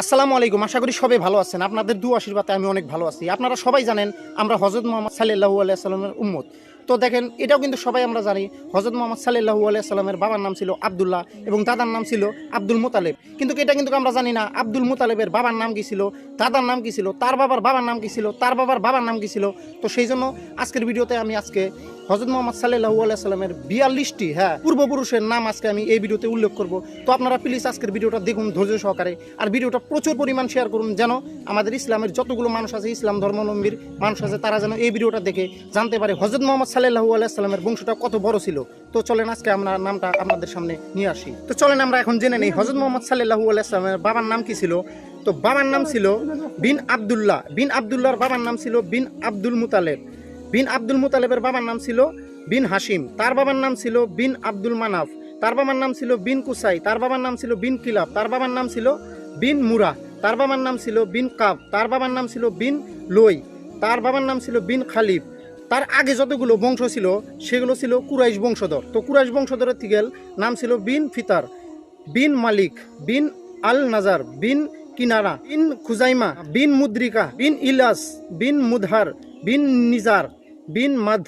আসসালামু আলাইকুম। আশা করি সবাই ভালো আছেন। আপনাদের দু আশীর্বাদে আমি অনেক ভালো আছি। আপনারা সবাই জানেন আমরা হযরত মুহাম্মদ সাল্লাল্লাহু আলাইহি সাল্লামের উম্মত। তো দেখেন এটাও কিন্তু সবাই আমরা জানি হযরত মুহাম্মদ সাল্লাল্লাহু আলাইহি সাল্লামের বাবার নাম ছিল আব্দুল্লাহ এবং দাদার নাম ছিল আব্দুল মুতালেব। কিন্তু এটা কিন্তু আমরা জানি না আব্দুল মুতালেবের বাবার নাম কি ছিল, দাদার নাম কি ছিল, তার বাবার নাম কি ছিল, তার বাবার নাম কি ছিল। তো সেই জন্য আজকের ভিডিওতে আমি হযরত মুহাম্মদ সাল্লাল্লাহু আলাইহি সাল্লামের ৪২টি পূর্বপুরুষের নাম আজকে আমি এই ভিডিওতে উল্লেখ করব। তো আপনারা প্লিজ আজকের ভিডিওটা দেখুন ধৈর্য সহকারে, আর ভিডিওটা প্রচুর পরিমাণ শেয়ার করুন, যেন আমাদের ইসলামের যতগুলো মানুষ আছে, ইসলাম ধর্মাবলম্বীর মানুষ আছে, তারা যেন এই ভিডিওটা দেখে জানতে পারে হযরত মুহাম্মদ সাল্লাল্লাহু আলাইহি সাল্লামের বংশটা কত বড় ছিল। তো চলেন আজকে আমরা নামটা আপনাদের সামনে নিয়ে আসি। তো চলেন আমরা এখন জেনে নেই হযরত মুহাম্মদ সাল্লাল্লাহু আলাইহি সাল্লামের বাবার নাম কি ছিল। তো বাবার নাম ছিল বিন আব্দুল্লাহ। বিন আব্দুল্লাহর বাবার নাম ছিল বিন আব্দুল মুতালেব। বিন আব্দুল মুতালেবের বাবার নাম ছিল বিন হাসিম। তার বাবার নাম ছিল বিন আব্দুল মানাফ। তার বাবার নাম ছিল বিন কুসাই। তার বাবার নাম ছিল বিন কিলাব। তার বাবার নাম ছিল বিন মুরা। তার বাবার নাম ছিল বিন কাব। তার বাবার নাম ছিল বিন লই। তার বাবার নাম ছিল বিন খালিব। তার আগে যতগুলো বংশ ছিল সেগুলো ছিল কুরাইশ বংশধর। তো কুরাইশ বংশধরের থেকে নাম ছিল বিন ফিতার, বিন মালিক, বিন আল নাজার, বিন কিনারা, বিন খুজাইমা, বিন মুদ্রিকা, বিন ইলাস, বিন মুদহার, বিন নিজার, বিন মাদ,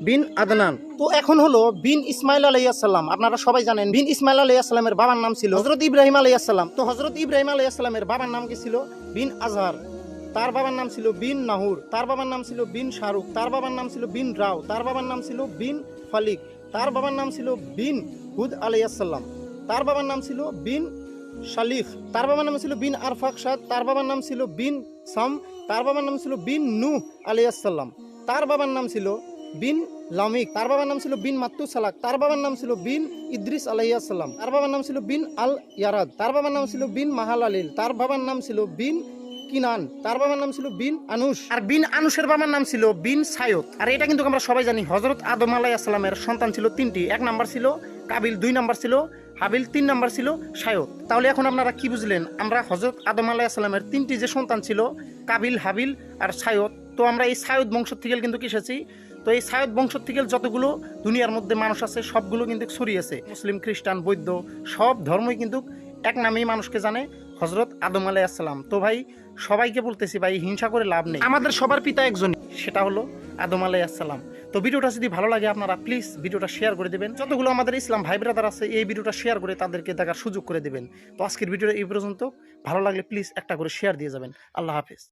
বিন আদনান। তো এখন হলো বিন ইসমাইল আলাইহিস সালাম। আপনারা সবাই জানেন বিন ইসমাইল আলাইহিস সালামের বাবার নাম ছিল হযরত ইব্রাহিম আলাইহিস সালাম। তো হযরত ইব্রাহিম আলাইহিস সালামের বাবার নাম কি ছিল বিন আজহার। তার বাবার নাম ছিল বিন নাহুর। তার বাবার নাম ছিল বিন শাহরুখ। তার বাবার নাম ছিল বিন রাও। তার বাবার নাম ছিল বিন ফালিক। তার বাবার নাম ছিল বিন হুদ আলাইহিস সালাম। তার বাবার নাম ছিল বিন শালিখ। তার বাবার নাম ছিল বিন আরফাকশাদ। তার বাবার নাম ছিল বিন সাম। তার বাবার নাম ছিল বিন নূহ আলাইহিস সালাম। তার বাবার নাম ছিল বিন লামিক। তার বাবার নাম ছিল বিন মাত্তু সালাক। তার বাবার নাম ছিল বিন ইদ্রিস আলাইহিস সালাম। তার বাবার নাম ছিল বিন আল ইয়ারাদ। তার বাবার নাম ছিল বিন মাহাল আলিল। তার বাবার নাম ছিল বিন কিনান। তার বাবার নাম ছিল বিন আনুস। আর বিন আনুসের বাবার নাম ছিল বিন সায়দ। আর এটা কিন্তু আমরা সবাই জানি হযরত আদম আলাইহিস সালামের সন্তান ছিল তিনটি। এক নাম্বার ছিল কাবিল, দুই নাম্বার ছিল হাবিল, তিন নাম্বার ছিল সায়দ। তাহলে এখন আপনারা কি বুঝলেন? আমরা হযরত আদম আলাইহিস সালামের তিনটি যে সন্তান ছিল কাবিল, হাবিল আর সায়দ, তো আমরা এই সায়দ বংশ থেকে কিন্তু কি এসেছি। তো এই সায়দ বংশ থেকে যতগুলো দুনিয়ার মধ্যে মানুষ আছে সবগুলো কিন্তু ছড়িয়েছে। মুসলিম, খ্রিস্টান, বৌদ্ধ সব ধর্মই কিন্তু এক নামেই মানুষকে জানে, হযরত আদম আলাইহিস সালাম। তো ভাই সবাইকে বলতেছি ভাই হিংসা করে লাভ নেই, আমাদের সবার পিতা একজনই, সেটা হলো আদম আলাইহিস সালাম। তো ভিডিওটা যদি ভালো লাগে আপনারা প্লিজ ভিডিওটা শেয়ার করে দেবেন। যতগুলো আমাদের ইসলাম ভাই ব্রাদার আছে এই ভিডিওটা শেয়ার করে তাদেরকে দেখার সুযোগ করে দেবেন। তো আজকের ভিডিওটা এই পর্যন্ত। ভালো লাগলে প্লিজ একটা করে শেয়ার দিয়ে যাবেন। আল্লাহ হাফেজ।